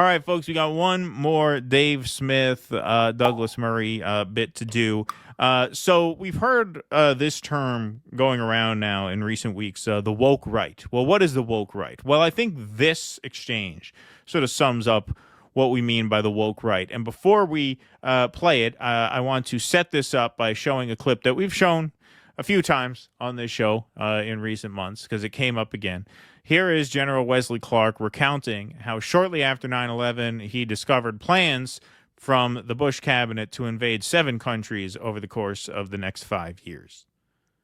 All right, folks, we got one more Dave Smith, Douglas Murray bit to do. So we've heard this term going around now in recent weeks, the woke right. Well, what is the woke right? Well, I think this exchange sort of sums up what we mean by the woke right. And before we play it, I want to set this up by showing a clip that we've shown a few times on this show in recent months because it came up again. Here is General Wesley Clark recounting how shortly after 9/11 he discovered plans from the Bush cabinet to invade 7 countries over the course of the next 5 years.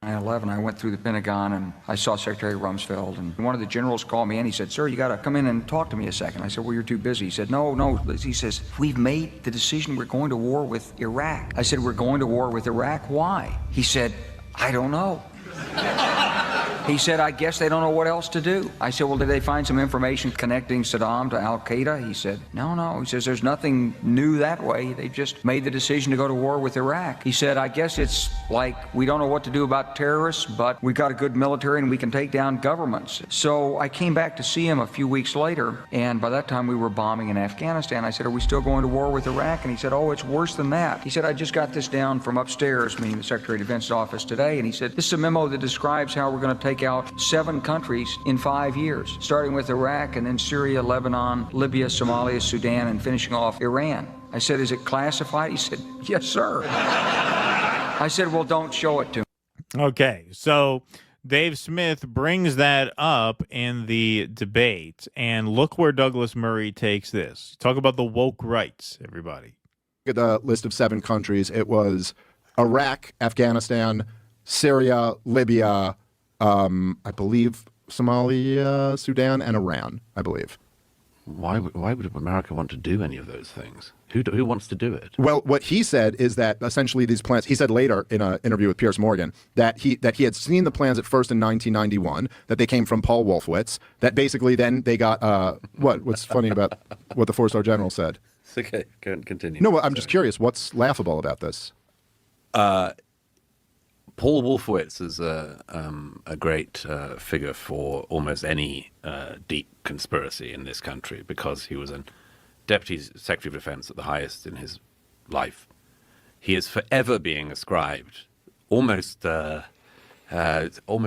9/11, I went through the Pentagon and I saw Secretary Rumsfeld, and one of the generals called me and he said, "Sir, you got to come in and talk to me a second." I said, "Well, you're too busy." He said, No. He says, "We've made the decision. We're going to war with Iraq." I said, "We're going to war with Iraq? Why?" He said, "I don't know." He said, "I guess they don't know what else to do." I said, "Well, did they find some information connecting Saddam to Al-Qaeda?" He said, No. He says, "There's nothing new that way. They just made the decision to go to war with Iraq." He said, "I guess it's like we don't know what to do about terrorists, but we got a good military and we can take down governments." So I came back to see him a few weeks later, and by that time we were bombing in Afghanistan. I said, "Are we still going to war with Iraq?" And he said, "Oh, it's worse than that." He said, "I just got this down from upstairs," meaning the Secretary of Defense's office today, and he said, "This is a memo that describes how we're going to take out 7 countries in 5 years, starting with Iraq and then Syria, Lebanon, Libya, Somalia, Sudan, and finishing off Iran." I said, "Is it classified?" He said, "Yes, sir." I said, "Well, don't show it to me." Okay, so Dave Smith brings that up in the debate, and look where Douglas Murray takes this. Talk about the woke rights, everybody. At the list of 7 countries, it was Iraq, Afghanistan, Syria, Libya, I believe Somalia, Sudan, and Iran, I believe. Why would America want to do any of those things? Who wants to do it? Well, what he said is that essentially these plans, he said later in an interview with Piers Morgan, that he had seen the plans at first in 1991, that they came from Paul Wolfowitz, that basically then they got, what's funny about what the 4-star general said? It's okay, continue. No, I'm just curious, what's laughable about this? Paul Wolfowitz is a great figure for almost any deep conspiracy in this country because he was a Deputy Secretary of Defense at the highest in his life. He is forever being ascribed almost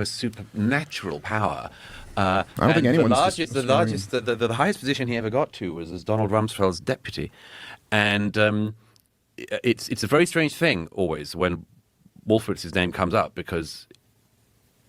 supernatural power. I don't think anyone's the highest position he ever got to was as Donald Rumsfeld's deputy, and it's a very strange thing always when Wolfowitz's name comes up because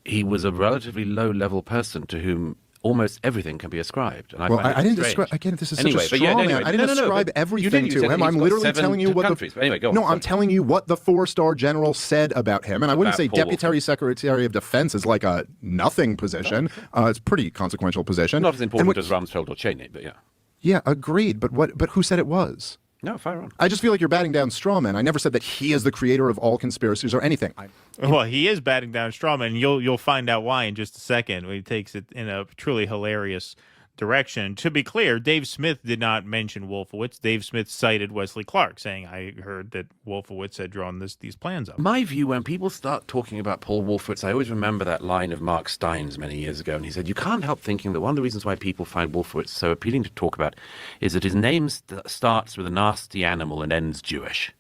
he was a relatively low-level person to whom almost everything can be ascribed. And I didn't describe, again, this is such a straw man. I didn't ascribe everything to him. I'm literally telling you what I'm telling you what the 4-star general said about him. And I wouldn't say Deputy Secretary of Defense is like a nothing position. It's a pretty consequential position. Not as important as Rumsfeld or Cheney, but yeah. Yeah, agreed. But who said it was? No, fire on. I just feel like you're batting down straw men. I never said that he is the creator of all conspiracies or anything. Well, he is batting down straw men. You'll find out why in just a second when he takes it in a truly hilarious direction. To be clear, Dave Smith did not mention Wolfowitz. Dave Smith cited Wesley Clark, saying, "I heard that Wolfowitz had drawn these plans up." My view, when people start talking about Paul Wolfowitz, I always remember that line of Mark Stein's many years ago, and he said, "You can't help thinking that one of the reasons why people find Wolfowitz so appealing to talk about is that his name starts with a nasty animal and ends Jewish."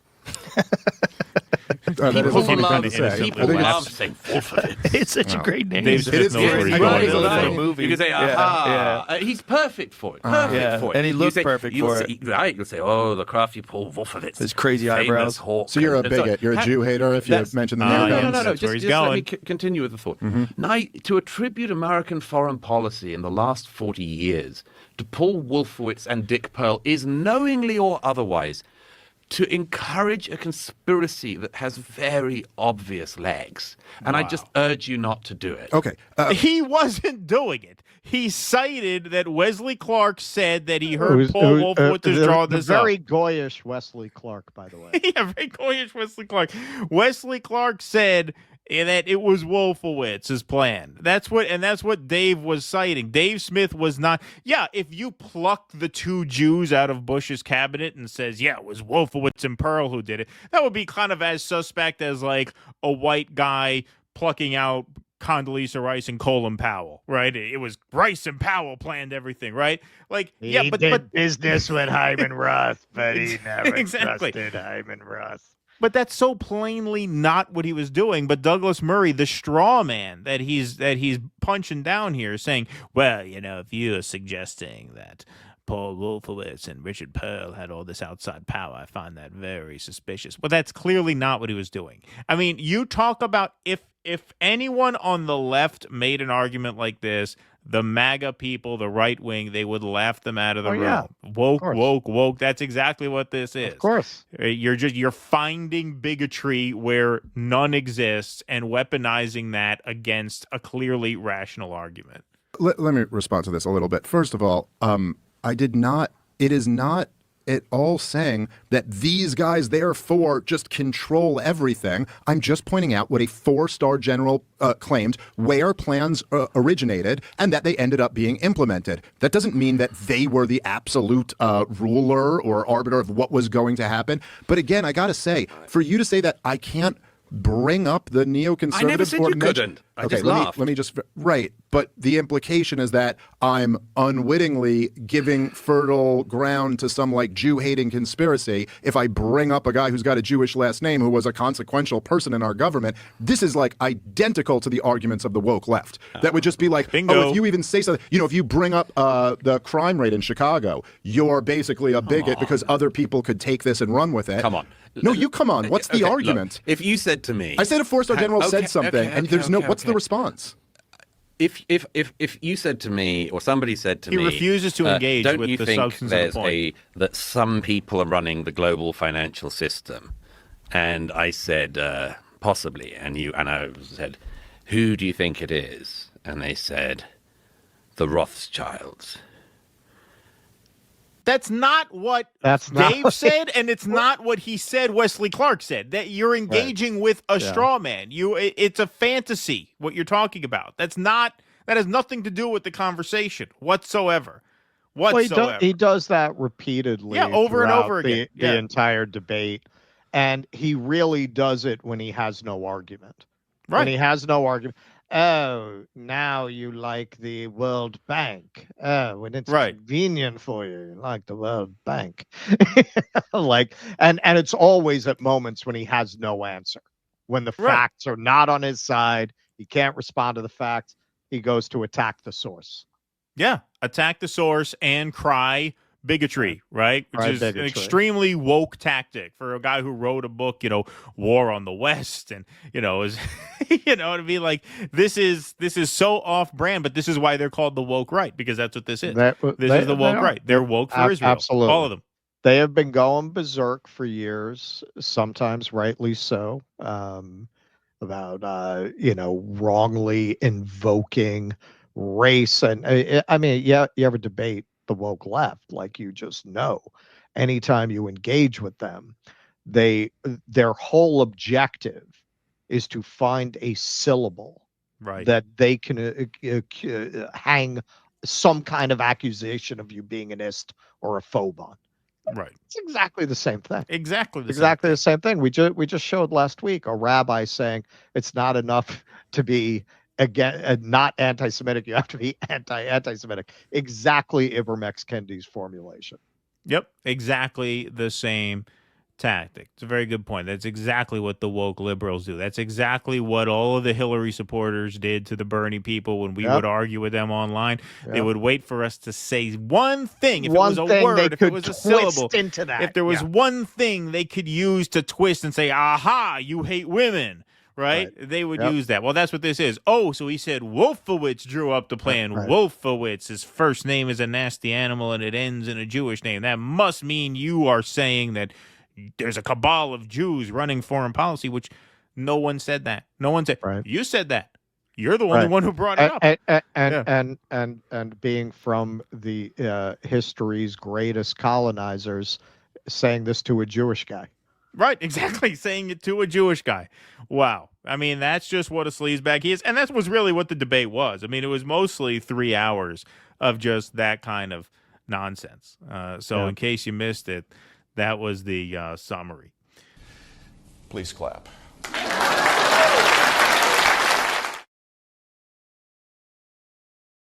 That is a funny thing to say. People love saying Wolfowitz. It's such a great name. Dave Smith knows where he's going. You can say, aha, he's perfect for it. Perfect for it. And he looks perfect for it. Right, you'll say, oh, the crafty Paul Wolfowitz. His crazy eyebrows. Hawk. So you're a bigot. You're a Jew hater if you mention the neocons. No. That's where he's just going. let me continue with the thought. Now, to attribute American foreign policy in the last 40 years to Paul Wolfowitz and Dick Pearl is knowingly or otherwise to encourage a conspiracy that has very obvious legs. And I just urge you not to do it. Okay. He wasn't doing it. He cited that Wesley Clark said that he heard Paul Wolfowitz draw this up. Very goyish Wesley Clark, by the way. Yeah, very goyish Wesley Clark. Wesley Clark said that it was Wolfowitz's plan. That's what Dave was citing. Dave Smith was not. Yeah, if you pluck the 2 Jews out of Bush's cabinet and says, yeah, it was Wolfowitz and Pearl who did it, that would be kind of as suspect as like a white guy plucking out Condoleezza Rice and Colin Powell, right? It was Rice and Powell planned everything, right? Like, He yeah, did but business with Hyman Roth, but he never Exactly. trusted Hyman Roth. But that's so plainly not what he was doing. But Douglas Murray, the straw man that he's punching down here, is saying, well, you know, if you are suggesting that Paul Wolfowitz and Richard Pearl had all this outside power, I find that very suspicious. Well, that's clearly not what he was doing. I mean, you talk about if anyone on the left made an argument like this, the MAGA people, the right wing, they would laugh them out of the room. Yeah. Woke. That's exactly what this is. Of course. You're finding bigotry where none exists and weaponizing that against a clearly rational argument. Let me respond to this a little bit. First of all, it is not at all saying that these guys therefore just control everything. I'm just pointing out what a 4-star general claimed, where plans originated, and that they ended up being implemented. That doesn't mean that they were the absolute ruler or arbiter of what was going to happen. But again, I got to say, for you to say that I can't bring up the neoconservative. I never said you couldn't. I just laughed. Let me just right. But the implication is that I'm unwittingly giving fertile ground to some like Jew-hating conspiracy if I bring up a guy who's got a Jewish last name who was a consequential person in our government. This is like identical to the arguments of the woke left. That would just be like, Bingo. oh, if you even say something, you know, if you bring up the crime rate in Chicago, you're basically a bigot because other people could take this and run with it. Come on. No, you come on. What's the argument? Look, if you said to me, I said a 4-star general said something, and there's no. What's the response? If you said to me, or somebody said to me, He refuses to engage don't with you the think substance of the there's point. that some people are running the global financial system? And I said, possibly. And I said, who do you think it is? And they said, the Rothschilds. That's not what Dave said, and it's not what he said Wesley Clark said. That you're engaging with a straw man. It's a fantasy, what you're talking about. That has nothing to do with the conversation whatsoever. Well, he does that repeatedly over and over again. The entire debate. And he really does it when he has no argument. Right. When he has no argument. Oh, now you like the World Bank. Oh, when it's convenient for you, you like the World Bank. And it's always at moments when he has no answer. When the facts are not on his side, he can't respond to the facts. He goes to attack the source. Yeah, attack the source and cry bigotry, right? Which is bigotry. An extremely woke tactic for a guy who wrote a book, War on the West, and is to be like, this is so off brand, but this is why they're called the woke right, because that's what this is. This is the woke right. They're woke for Israel. Absolutely. All of them. They have been going berserk for years, sometimes rightly so, about wrongly invoking race. And I mean, you ever debate the woke left, like you just know, anytime you engage with them, their whole objective is to find a syllable that they can hang some kind of accusation of you being an ist or a phobon. Right. It's exactly the same thing. Exactly the same thing. We just showed last week a rabbi saying it's not enough to be not anti-Semitic. You have to be anti-Semitic. Exactly Ibram Kendi's formulation. Yep. Exactly the same tactic. It's a very good point. That's exactly what the woke liberals do. That's exactly what all of the Hillary supporters did to the Bernie people when we would argue with them online. They would wait for us to say one thing. If it was a word, if it was a syllable, into that. If there was one thing they could use to twist and say, aha, you hate women. Right? They would use that. Well, that's what this is. Oh, so he said Wolfowitz drew up the plan. Wolfowitz, his first name is a nasty animal and it ends in a Jewish name. That must mean you are saying that there's a cabal of Jews running foreign policy, which no one said that. No one said, you said that. You're the only one who brought it up. And being from the history's greatest colonizers, saying this to a Jewish guy. Right, exactly. Saying it to a Jewish guy. Wow. I mean, that's just what a sleazebag he is. And that was really what the debate was. I mean, it was mostly 3 hours of just that kind of nonsense. In case you missed it, that was the summary. Please clap.